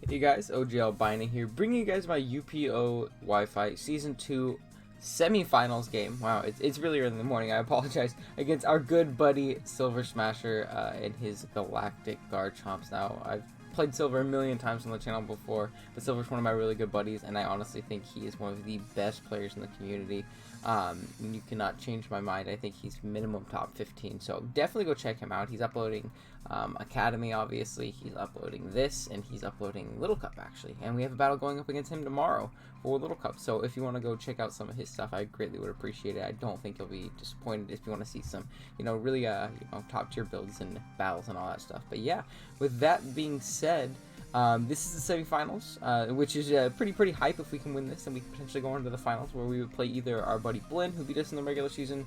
Hey guys, OGL Bina here, bringing you guys my UPO Wi-Fi Season 2 Semifinals game. Wow, it's really early in the morning, I apologize. Against our good buddy Silver Smasher and his Galactic Garchomps. Now, I've played Silver a million times on the channel before, but Silver's one of my really good buddies, and I honestly think he is one of the best players in the community. You cannot change my mind. I think he's minimum top 15, so definitely go check him out. He's uploading Academy, obviously, he's uploading this, and he's uploading Little Cup, actually, and we have a battle going up against him tomorrow for Little Cup. So if you want to go check out some of his stuff, I greatly would appreciate it. I don't think you'll be disappointed if you want to see some, really top tier builds and battles and all that stuff. But yeah, with that being said, this is the semifinals, which is pretty hype. If we can win this, then we can potentially go on to the finals, where we would play either our buddy Blinn, who beat us in the regular season,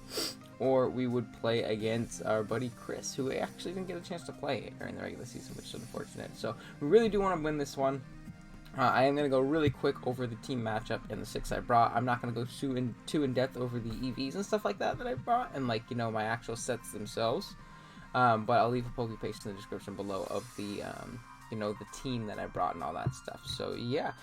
or we would play against our buddy Chris, who actually didn't get a chance to play during the regular season, which is unfortunate. So we really do want to win this one. I am going to go really quick over the team matchup and the 6 I brought. I'm not going to go too in depth over the EVs and stuff like that I brought, and my actual sets themselves. But I'll leave a poke paste in the description below of the the team that I brought and all that stuff. So yeah,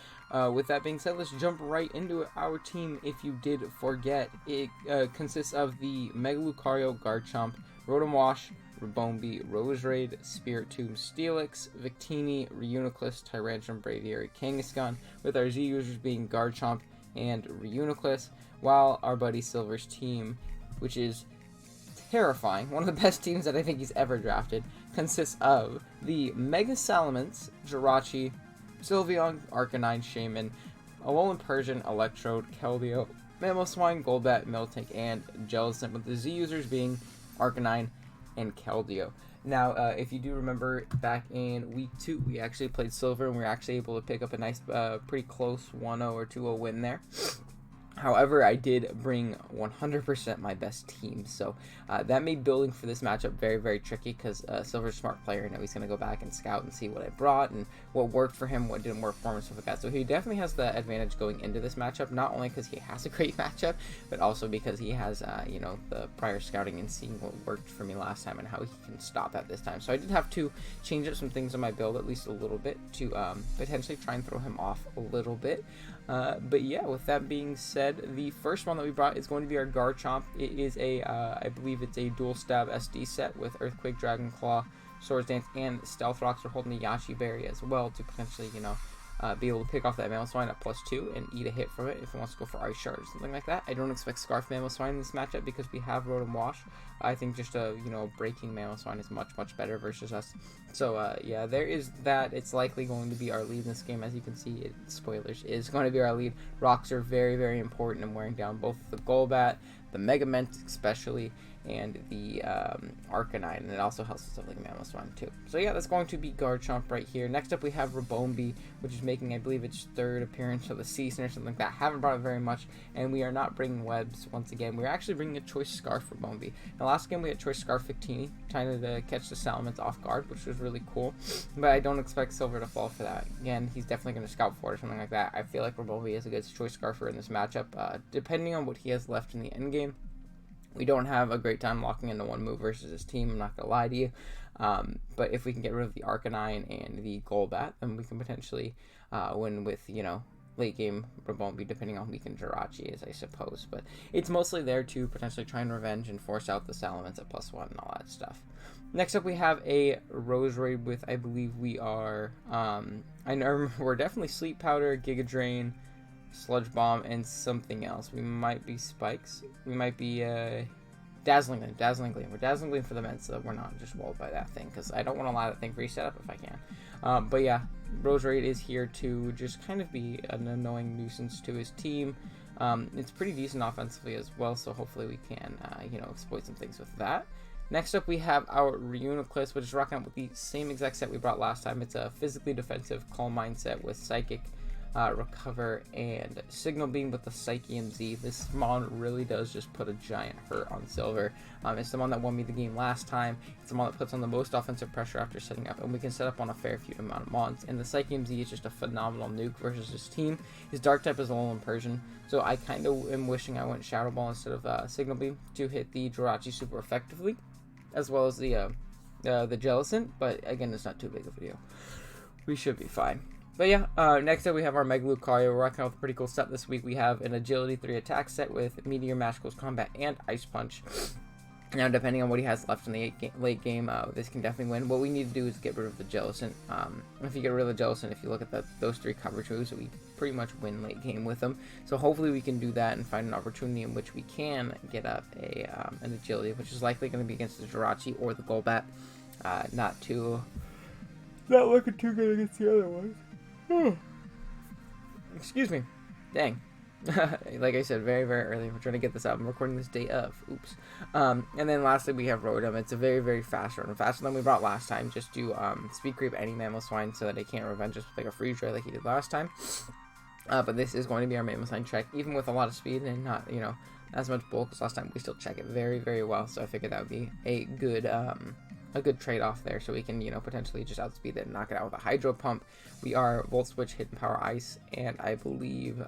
with that being said, let's jump right into it. Our team, if you did forget, it consists of the Mega Lucario, Garchomp, Rotom Wash, Rabombi, Roserade, Spirit Tomb, Steelix, Victini, Reuniclus, Tyrantrum, Braviary, Kangaskhan, with our Z users being Garchomp and Reuniclus, while our buddy Silver's team, which is terrifying, one of the best teams that I think he's ever drafted, consists of the Mega Salamence, Jirachi, Sylveon, Arcanine, Shaman, Alolan Persian, Electrode, Keldeo, Mamoswine, Golbat, Miltank, and Jellicent, with the Z users being Arcanine and Keldeo. Now, if you do remember, back in week 2, we actually played Silver, and we were actually able to pick up a nice, pretty close 1-0 or 2-0 win there. However, I did bring 100% my best team, so that made building for this matchup very tricky, because Silver's a smart player, and he's going to go back and scout and see what I brought and what worked for him, what didn't work for him, and stuff like that. So he definitely has the advantage going into this matchup, not only because he has a great matchup, but also because he has the prior scouting and seeing what worked for me last time and how he can stop that this time. So I did have to change up some things in my build at least a little bit to potentially try and throw him off a little bit. But yeah, with that being said, the first one that we brought is going to be our Garchomp. It is a, I believe it's a dual stab SD set with Earthquake, Dragon Claw, Swords Dance, and Stealth Rocks. We're holding a Yashi Berry as well to potentially, be able to pick off that Mamoswine at +2 and eat a hit from it if it wants to go for Ice Shard or something like that. I don't expect Scarf Mamoswine in this matchup because we have Rotom Wash. I think just a, breaking Mamoswine is much better versus us. So, yeah, there is that. It's likely going to be our lead in this game. As you can see, spoilers, is going to be our lead. Rocks are very important in wearing down both the Golbat, the Megament especially, and the Arcanine, and it also helps with stuff like Mamoswine too. So yeah, that's going to be Garchomp right here. Next up we have Rabombi, which is making, I believe, its 3rd appearance of the season or something like that. Haven't brought it very much, and we are not bringing webs once again. We're actually bringing a Choice Scarf for Rabombi. The last game we had Choice Scarf Victini, trying to catch the Salamence off guard, which was really cool, but I don't expect Silver to fall for that. Again, he's definitely going to scout for it or something like that. I feel like Rabombi is a good Choice Scarfer in this matchup, depending on what he has left in the end game. We don't have a great time locking into one move versus his team, I'm not going to lie to you. But if we can get rid of the Arcanine and the Golbat, then we can potentially win with, late game Rabombi, depending on how weak Jirachi is, I suppose. But it's mostly there to potentially try and revenge and force out the Salamence at +1 and all that stuff. Next up, we have a Roserade with, I believe we are, I know we're definitely Sleep Powder, Giga Drain, Sludge Bomb, and something else. We might be Spikes. We might be Dazzling Gleam. We're Dazzling Gleam for the men, so we're not just walled by that thing, because I don't want to allow that thing for reset up if I can. But yeah, Roserade is here to just kind of be an annoying nuisance to his team. It's pretty decent offensively as well, so hopefully we can exploit some things with that. Next up, we have our Reuniclus, which is rocking out with the same exact set we brought last time. It's a physically defensive Calm Mind set with Psychic, Recover, and Signal Beam with the Psychium Z. This mon really does just put a giant hurt on Silver. It's the one that won me the game last time. It's the one that puts on the most offensive pressure after setting up, and we can set up on a fair few amount of mons. And the Psychium Z is just a phenomenal nuke versus his team. His Dark type is Alolan Persian, so I kind of am wishing I went Shadow Ball instead of Signal Beam to hit the Jirachi super effectively, as well as the Jellicent. But again, it's not too big of a deal. We should be fine. But yeah, next up we have our Mega Lucario. We're rocking out with a pretty cool set this week. We have an Agility 3 attack set with Meteor, Mash, Close Combat, and Ice Punch. Now, depending on what he has left in the late game, this can definitely win. What we need to do is get rid of the Jellicent. If you get rid of the Jellicent, if you look at those 3 coverage moves, we pretty much win late game with them. So hopefully we can do that and find an opportunity in which we can get up an Agility, which is likely going to be against the Jirachi or the Golbat. Not looking too good against the other ones. Excuse me. Dang. Like I said, very, very early. We're trying to get this out. I'm recording this day of. Oops. And then lastly, we have Rotom. It's a very, very fast Rotom. Faster than we brought last time. Just to speed creep any Mamoswine so that it can't revenge us with like a freeze ray like he did last time. But this is going to be our Mamoswine check, even with a lot of speed and not, as much bulk as last time. We still check it very, very well. So I figured that would be a good trade-off there, so we can, potentially just outspeed it and knock it out with a Hydro Pump. We are Volt Switch, Hidden Power Ice, and I believe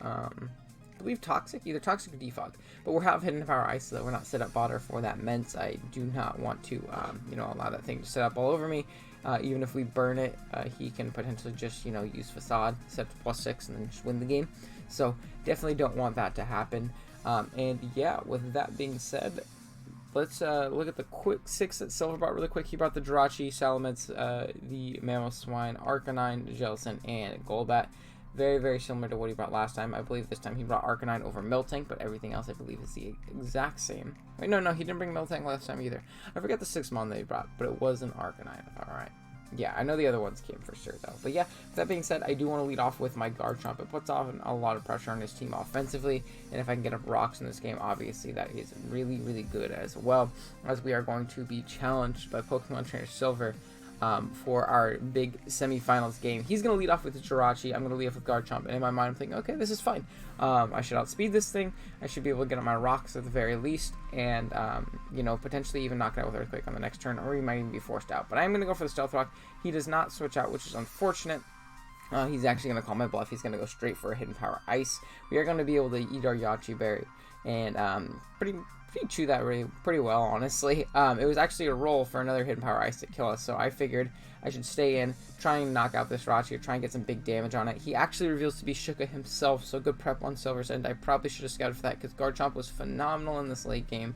Toxic, either Toxic or Defog. But we'll have Hidden Power Ice so that we're not set up fodder for that Mence. I do not want to, allow that thing to set up all over me. Even if we burn it, he can potentially just, use Facade, set up to +6, and then just win the game. So definitely don't want that to happen. And yeah, with that being said, let's look at the quick 6 that Silver brought really quick. He brought the Jirachi, Salamence, the Mamoswine, Arcanine, Jellicent, and Golbat. Very, very similar to what he brought last time. I believe this time he brought Arcanine over Miltank, but everything else I believe is the exact same. Wait, no, he didn't bring Miltank last time either. I forget the 6-mon that he brought, but it was an Arcanine. Alright. Yeah, I know the other ones came for sure, though. But yeah, with that being said, I do want to lead off with my Garchomp. It puts off a lot of pressure on his team offensively, and if I can get up rocks in this game, obviously that is really, really good as well, as we are going to be challenged by Pokemon Trainer Silver for our big semifinals game. He's going to lead off with the Jirachi. I'm going to lead off with Garchomp, and in my mind, I'm thinking, okay, this is fine. I should outspeed this thing. I should be able to get on my rocks at the very least, and, potentially even knock it out with Earthquake on the next turn, or he might even be forced out. But I'm going to go for the Stealth Rock. He does not switch out, which is unfortunate. He's actually going to call my bluff. He's going to go straight for a Hidden Power Ice. We are going to be able to eat our Yachi Berry, and pretty chew that pretty well, honestly. It was actually a roll for another Hidden Power Ice to kill us, so I figured I should stay in, try and knock out this Rachi, or try and get some big damage on it. He actually reveals to be Shuka himself, so good prep on Silver's end. I probably should have scouted for that, because Garchomp was phenomenal in this late game,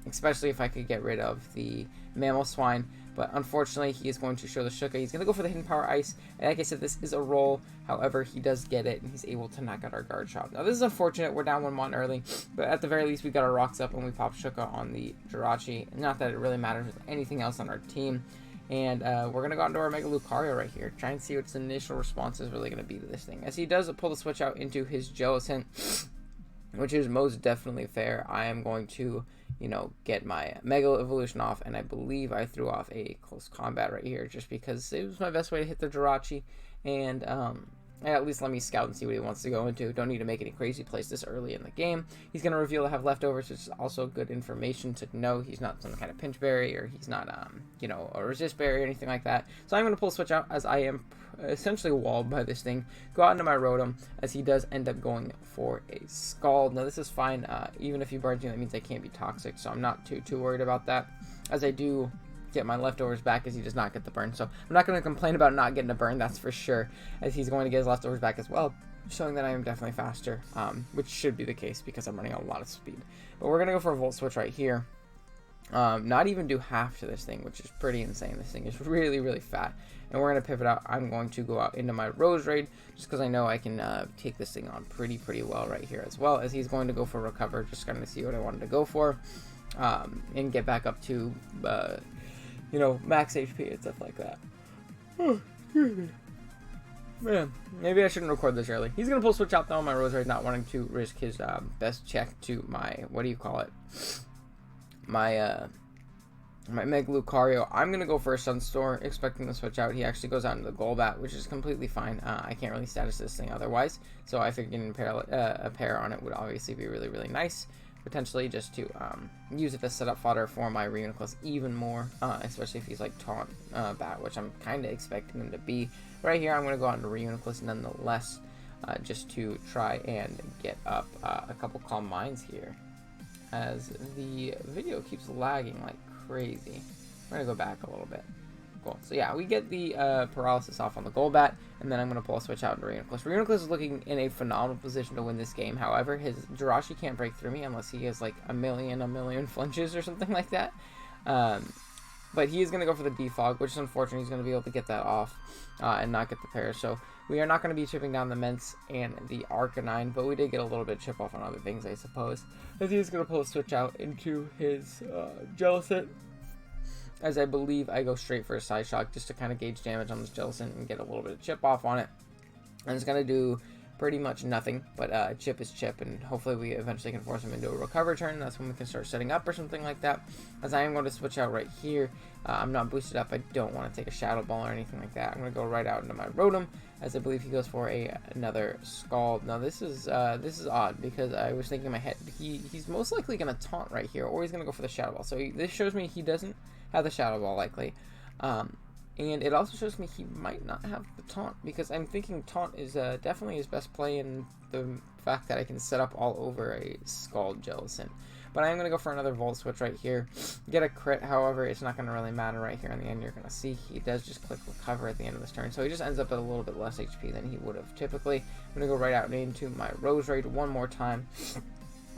especially if I could get rid of the Mamoswine. But unfortunately, he is going to show the Shuka. He's going to go for the Hidden Power Ice. And like I said, this is a roll. However, he does get it, and he's able to knock out our Garchomp. Now, this is unfortunate. We're down 1-1 early. But at the very least, we got our rocks up, and we pop Shuka on the Jirachi. Not that it really matters with anything else on our team. And we're going to go into our Mega Lucario right here. Try and see what its initial response is really going to be to this thing. As he does pull the switch out into his Jellicent, which is most definitely fair. I am going to, get my Mega Evolution off, and I believe I threw off a Close Combat right here just because it was my best way to hit the Jirachi, and at least let me scout and see what he wants to go into. Don't need to make any crazy plays this early in the game. He's going to reveal to have leftovers, which is also good information to know. He's not some kind of pinch berry, or he's not, a resist berry or anything like that. So I'm going to pull a switch out, as I am essentially walled by this thing. Go out into my Rotom, as he does end up going for a Scald. Now this is fine. Even if he burns me, that means I can't be toxic, so I'm not too worried about that, as I do get my leftovers back, as he does not get the burn. So I'm not going to complain about not getting a burn, that's for sure, as he's going to get his leftovers back as well, showing that I am definitely faster, which should be the case because I'm running a lot of speed. But we're going to go for a Volt Switch right here. Not even do half to this thing, which is pretty insane. This thing is really, really fat. And we're going to pivot out. I'm going to go out into my Rose Raid, just because I know I can take this thing on pretty well right here, as well as he's going to go for Recover, just going to see what I wanted to go for, and get back up to max HP and stuff like that. Oh, excuse me. Man, maybe I shouldn't record this early. He's going to pull switch out though on my Rose Raid, not wanting to risk his best check to my, my Mega Lucario. I'm going to go for a Sunstorm, expecting to switch out. He actually goes out into the Golbat, which is completely fine. I can't really status this thing otherwise, so I figured getting a pair on it would obviously be really nice. Potentially just to use it to set up fodder for my Reuniclus even more, especially if he's like Taunt Bat, which I'm kind of expecting him to be. Right here, I'm going to go out into Reuniclus nonetheless, just to try and get up a couple Calm Minds here, as the video keeps lagging like crazy. We're going to go back a little bit. cool. So yeah, we get the paralysis off on the Golbat, and then I'm going to pull a switch out into Reuniclus. Reuniclus is looking in a phenomenal position to win this game. However, his Jirachi can't break through me unless he has like a million flinches or something like that. But he is going to go for the Defog, which is unfortunate. He's going to be able to get that off and not get the pair. So we are not going to be chipping down the Ments and the Arcanine, but we did get a little bit of chip off on other things, I suppose. As he's going to pull a switch out into his Jellicent. As I believe I go straight for a Side Shock just to kind of gauge damage on this Jellicent and get a little bit of chip off on it. And it's going to do pretty much nothing, but chip is chip, and hopefully we eventually can force him into a recover turn. That's when we can start setting up or something like that. As I am going to switch out right here, I'm not boosted up. I don't want to take a Shadow Ball or anything like that. I'm going to go right out into my Rotom, as I believe he goes for another Scald. Now this is odd, because I was thinking in my head, he's most likely going to Taunt right here, or he's going to go for the Shadow Ball. So this shows me he doesn't have the Shadow Ball likely. And it also shows me he might not have the Taunt, because I'm thinking Taunt is definitely his best play in the fact that I can set up all over a Scald Jellicent. But I am going to go for another Volt Switch right here. Get a crit, however, it's not going to really matter right here in the end. You're going to see he does just click Recover at the end of this turn. So he just ends up at a little bit less HP than he would have typically. I'm going to go right out into my Roserade one more time,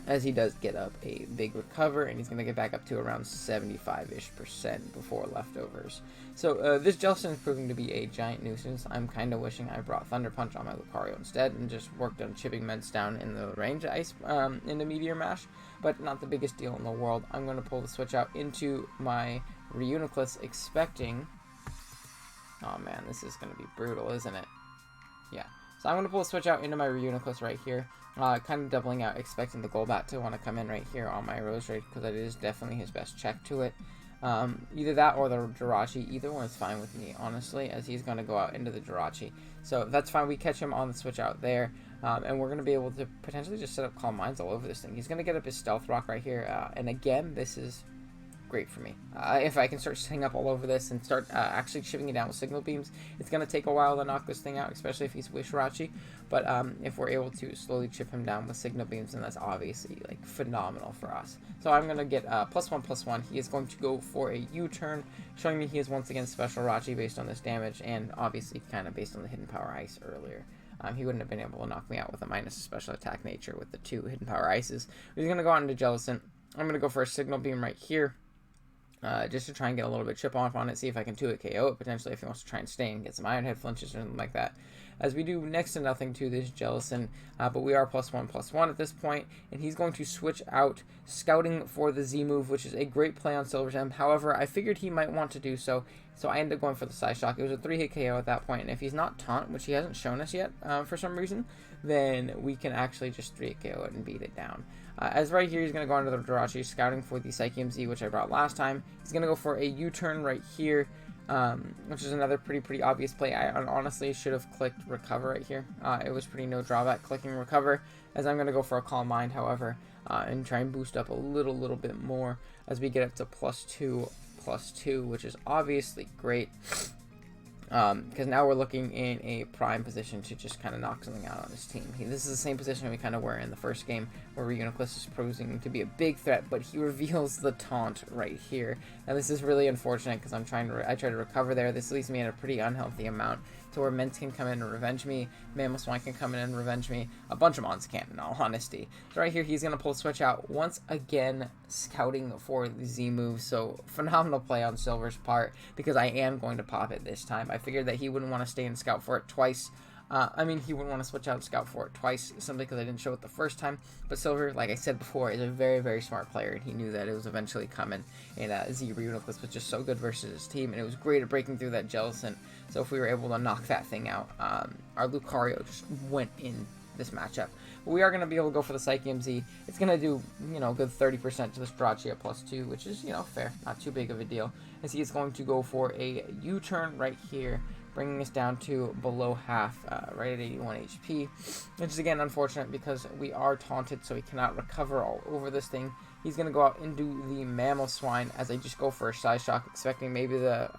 as he does get up a big recover, and he's going to get back up to around 75-ish% before leftovers. So this Jellicent is proving to be a giant nuisance. I'm kind of wishing I brought Thunder Punch on my Lucario instead and just worked on chipping Ments down in the range ice into Meteor Mash, but not the biggest deal in the world. I'm going to pull the switch out into my Reuniclus, expecting... Oh man, this is going to be brutal, isn't it? Yeah. So I'm going to pull a switch out into my Reuniclus right here, kind of doubling out, expecting the Golbat to want to come in right here on my Roserade, because that is definitely his best check to it. Either that or the Jirachi, either one is fine with me, honestly, as he's going to go out into the Jirachi. So that's fine, we catch him on the switch out there, and we're going to be able to potentially just set up Calm Minds all over this thing. He's going to get up his Stealth Rock right here, and again, this is great for me. If I can start setting up all over this and start actually chipping it down with Signal Beams, it's going to take a while to knock this thing out, especially if he's Wishrachi, but if we're able to slowly chip him down with Signal Beams, then that's obviously like phenomenal for us. So I'm going to get +1/+1. He is going to go for a U-turn, showing me he is once again Special Rachi based on this damage, and obviously kind of based on the Hidden Power Ice earlier. He wouldn't have been able to knock me out with a minus a special attack nature with the 2 Hidden Power Ices. He's going to go on into Jellicent. I'm going to go for a Signal Beam right here. Just to try and get a little bit chip off on it, see if I can 2-hit KO it potentially if he wants to try and stay and get some Iron Head flinches or something like that. As we do next to nothing to this Jellicent, but we are +1/+1 at this point, and he's going to switch out Scouting for the Z move, which is a great play on Silver Gem. However, I figured he might want to do so, so I ended up going for the Side Shock. It was a 3-hit KO at that point, and if he's not Taunt, which he hasn't shown us yet for some reason, then we can actually just 3-hit KO it and beat it down. As right here, he's going to go into the Jirachi, Scouting for the Psychium Z, which I brought last time. He's going to go for a U-turn right here, which is another pretty obvious play. I honestly should have clicked Recover right here. It was pretty no drawback clicking Recover, as I'm going to go for a Calm Mind, however, and try and boost up a little bit more as we get up to +2/+2, which is obviously great. Because now we're looking in a prime position to just kind of knock something out on his team. This is the same position we kind of were in the first game, where Reuniclus is proving to be a big threat, but he reveals the Taunt right here. Now this is really unfortunate, because I try to recover there. This leaves me in a pretty unhealthy amount, to where Ments can come in and revenge me, Mamoswine can come in and revenge me, a bunch of Mons can't, in all honesty. So right here, he's going to pull switch out, once again Scouting for the Z move, so phenomenal play on Silver's part, because I am going to pop it this time. I figured that he wouldn't want to stay and scout for it twice. He wouldn't want to switch out and scout for it twice, simply because I didn't show it the first time. But Silver, like I said before, is a very smart player, and he knew that it was eventually coming. And Z Reuniclus was just so good versus his team, and it was great at breaking through that Jellicent. So if we were able to knock that thing out, our Lucario just went in this matchup. But we are going to be able to go for the Psychium Z. It's going to do, a good 30% to this Jirachi at +2, which is, fair, not too big of a deal. As he is going to go for a U-turn right here, bringing us down to below half, right at 81 HP, which is again unfortunate because we are taunted, so he cannot recover all over this thing. He's going to go out into the Mamoswine as I just go for a Side Shock, expecting maybe the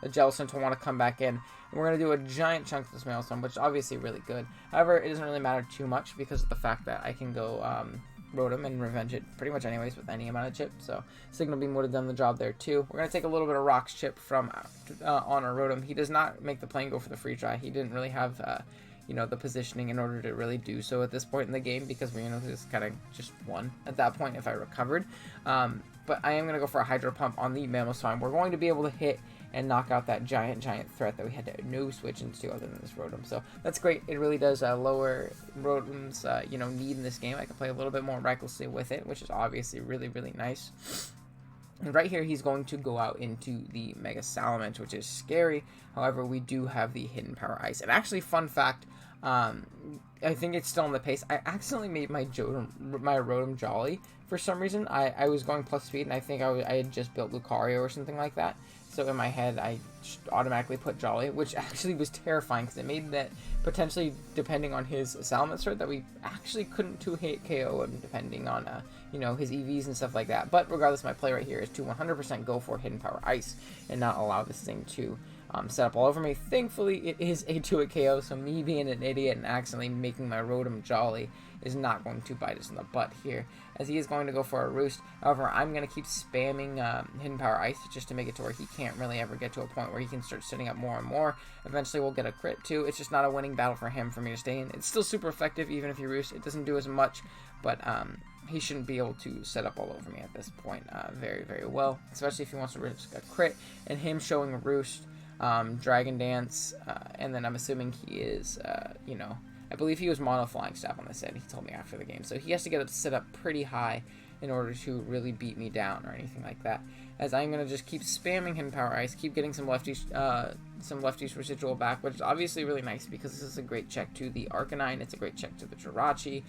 Jellicent to want to come back in. And we're going to do a giant chunk of this Mamoswine, which is obviously really good. However, it doesn't really matter too much because of the fact that I can go Rotom and revenge it pretty much anyways with any amount of chip. So Signal Beam would have done the job there too. We're going to take a little bit of Rock's chip from on our Rotom. He does not make the plane go for the free try. He didn't really have you know, the positioning in order to really do so at this point in the game, because we, you know, just kind of just won at that point if I recovered. But I am going to go for a Hydro Pump on the Mamoswine. We're going to be able to hit and knock out that giant threat that we had no switch into other than this Rotom. So that's great. It really does lower Rotom's, you know, need in this game. I can play a little bit more recklessly with it, which is obviously really, really nice. And right here, he's going to go out into the Mega Salamence, which is scary. However, we do have the Hidden Power Ice. And actually, fun fact, I think it's still on the pace. I accidentally made my Rotom Jolly for some reason. I was going plus speed, and I think I had just built Lucario or something like that. So in my head, I automatically put Jolly, which actually was terrifying because it made that potentially, depending on his Salamence threat, that we actually couldn't 2-hit KO him depending on, you know, his EVs and stuff like that. But regardless, my play right here is to 100% go for Hidden Power Ice and not allow this thing to set up all over me. Thankfully, it is a 2-hit KO, so me being an idiot and accidentally making my Rotom Jolly is not going to bite us in the butt here, as he is going to go for a Roost. However, I'm going to keep spamming Hidden Power Ice just to make it to where he can't really ever get to a point where he can start setting up more and more. Eventually, we'll get a crit too. It's just not a winning battle for him for me to stay in. It's still super effective, even if he Roosts. It doesn't do as much, but he shouldn't be able to set up all over me at this point very, very well, especially if he wants to risk a crit. And him showing a Roost, Dragon Dance, and then I'm assuming he is, you know, I believe he was mono Flying Staff on this end, he told me after the game. So he has to get it set up pretty high in order to really beat me down or anything like that. As I'm going to just keep spamming Hidden Power Ice, keep getting some lefties residual back, which is obviously really nice because this is a great check to the Arcanine. It's a great check to the Jirachi,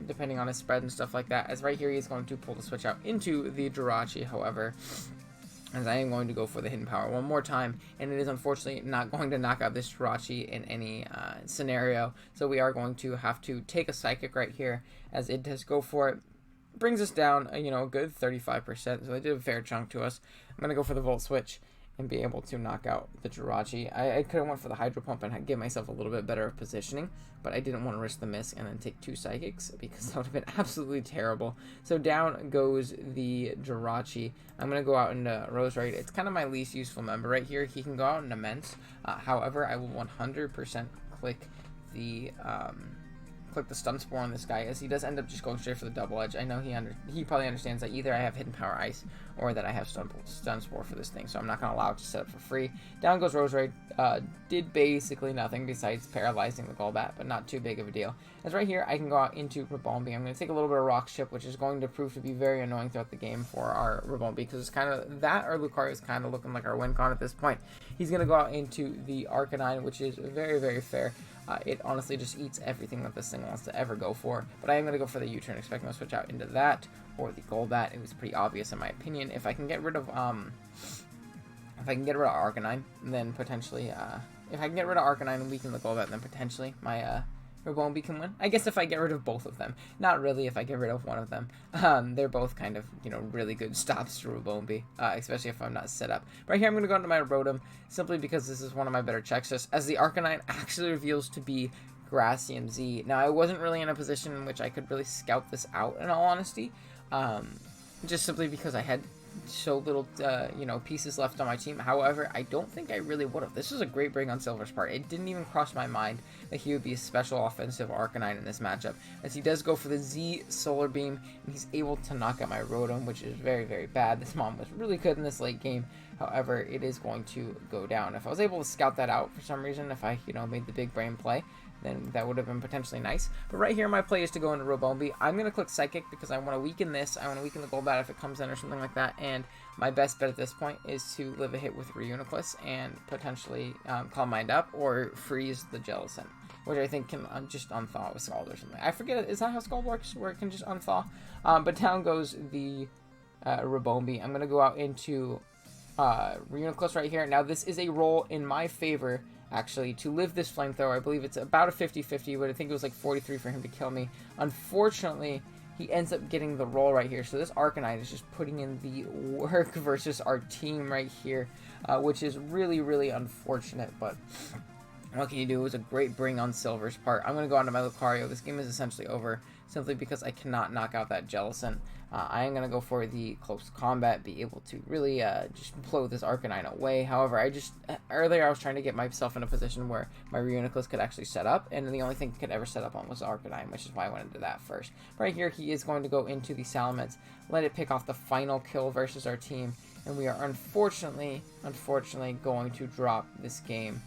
depending on his spread and stuff like that. As right here, he's going to pull the switch out into the Jirachi, however, as I am going to go for the Hidden Power one more time, and it is unfortunately not going to knock out this Jirachi in any scenario, so we are going to have to take a Psychic right here, as it does go for it. Brings us down, you know, a good 35%, so they did a fair chunk to us. I'm going to go for the Volt Switch and be able to knock out the Jirachi. I could have went for the Hydro Pump and give myself a little bit better of positioning, but I didn't want to risk the miss and then take 2 Psychics because that would have been absolutely terrible. So down goes the Jirachi. I'm going to go out into Roserade. It's kind of my least useful member right here. He can go out in Immense. However, I will 100% click the Stun Spore on this guy, as he does end up just going straight for the Double Edge. I know he probably understands that either I have Hidden Power Ice or that I have Stun Spore for this thing, so I'm not going to allow it to set up for free. Down goes Roserade. Did basically nothing besides paralyzing the Golbat, but not too big of a deal. As right here, I can go out into Ribombee. I'm going to take a little bit of Rock Chip, which is going to prove to be very annoying throughout the game for our Ribombee, because it's kind of that, or Lucario is kind of looking like our win con at this point. He's going to go out into the Arcanine, which is very, very fair. It honestly just eats everything that this thing wants to ever go for. But I am going to go for the U-turn, expecting to switch out into that or the Golbat. It was pretty obvious in my opinion. If I can get rid of Arcanine, then potentially if I can get rid of Arcanine and weaken the Golbat, then potentially my Ribombee can win. I guess if I get rid of both of them. Not really if I get rid of one of them. They're both kind of, you know, really good stops to Ribombee, especially if I'm not set up. Right here, I'm going to go into my Rotom, simply because this is one of my better checks, just as the Arcanine actually reveals to be Gracium Z. Now, I wasn't really in a position in which I could really scout this out, in all honesty, just simply because I had so little, you know, pieces left on my team. However, I don't think I really would have. This was a great bring on Silver's part. It didn't even cross my mind that he would be a special offensive Arcanine in this matchup, as he does go for the Z Solar Beam, and he's able to knock out my Rotom, which is very, very bad. This Mom was really good in this late game. However, it is going to go down. If I was able to scout that out for some reason, if I, you know, made the big brain play, then that would have been potentially nice. But right here, my play is to go into Ribombee. I'm going to click Psychic because I want to weaken this. I want to weaken the Golbat if it comes in or something like that. And my best bet at this point is to live a hit with Reuniclus and potentially Calm Mind Up or freeze the Jellicent, which I think can just unthaw with Scald or something. I forget, is that how Scald works, where it can just unthaw? But down goes the Ribombee. I'm going to go out into Reuniclus right here. Now, this is a roll in my favor, actually, to live this Flamethrower. I believe it's about a 50-50, but I think it was like 43 for him to kill me. Unfortunately, he ends up getting the roll right here. So this Arcanine is just putting in the work versus our team right here, which is really, really unfortunate, but what can you do? It was a great bring on Silver's part. I'm going to go on to my Lucario. This game is essentially over, simply because I cannot knock out that Jellicent. I am going to go for the close combat, be able to really just blow this Arcanine away. However, earlier I was trying to get myself in a position where my Reuniclus could actually set up, and the only thing it could ever set up on was Arcanine, which is why I went into that first. Right here, he is going to go into the Salamence, let it pick off the final kill versus our team, and we are unfortunately going to drop this game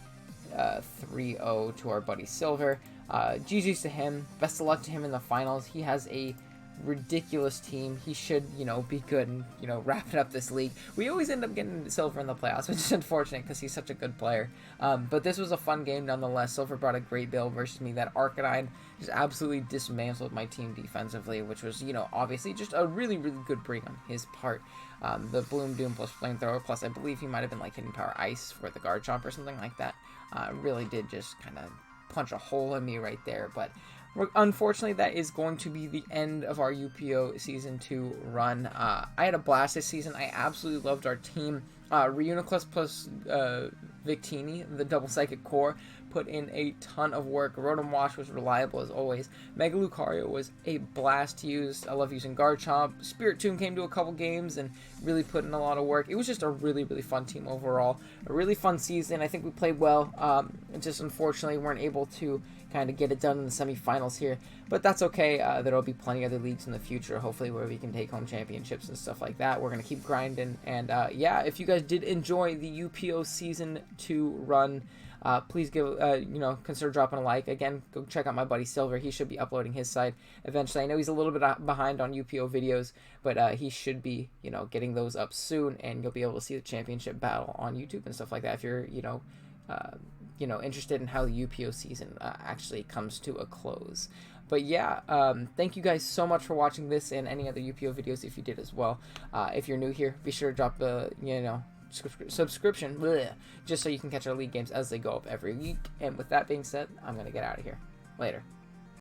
3-0 to our buddy Silver. GG's to him. Best of luck to him in the finals. He has a ridiculous team. He should, be good and, wrap it up this league. We always end up getting Silver in the playoffs, which is unfortunate because he's such a good player. But this was a fun game nonetheless. Silver brought a great build versus me. That Arcanine just absolutely dismantled my team defensively, which was, obviously just a really, really good bring on his part. The Bloom Doom plus Flamethrower, plus I believe he might have been like Hidden Power Ice for the Garchomp or something like that. Really did just kind of punch a hole in me right there, but unfortunately that is going to be the end of our UPO Season 2 run. I had a blast this season. I absolutely loved our team. Reuniclus plus Victini, the double Psychic Core, put in a ton of work. Rotom Wash was reliable as always. Mega Lucario was a blast to use. I love using Garchomp. Spirit Tomb came to a couple games and really put in a lot of work. It was just a really, really fun team overall. A really fun season. I think we played well. Just unfortunately weren't able to kind of get it done in the semifinals here, but that's okay. There'll be plenty of other leagues in the future, hopefully, where we can take home championships and stuff like that. We're going to keep grinding, and yeah, if you guys did enjoy the UPO Season 2 run, please consider dropping a like. Again, go check out my buddy Silver. He should be uploading his side eventually. I know he's a little bit behind on UPO videos, but he should be, getting those up soon, and you'll be able to see the championship battle on YouTube and stuff like that if you're, interested in how the UPO season actually comes to a close. But yeah, thank you guys so much for watching this and any other UPO videos if you did as well. If you're new here, be sure to drop a, subscription, just so you can catch our league games as they go up every week. And with that being said, I'm going to get out of here. Later.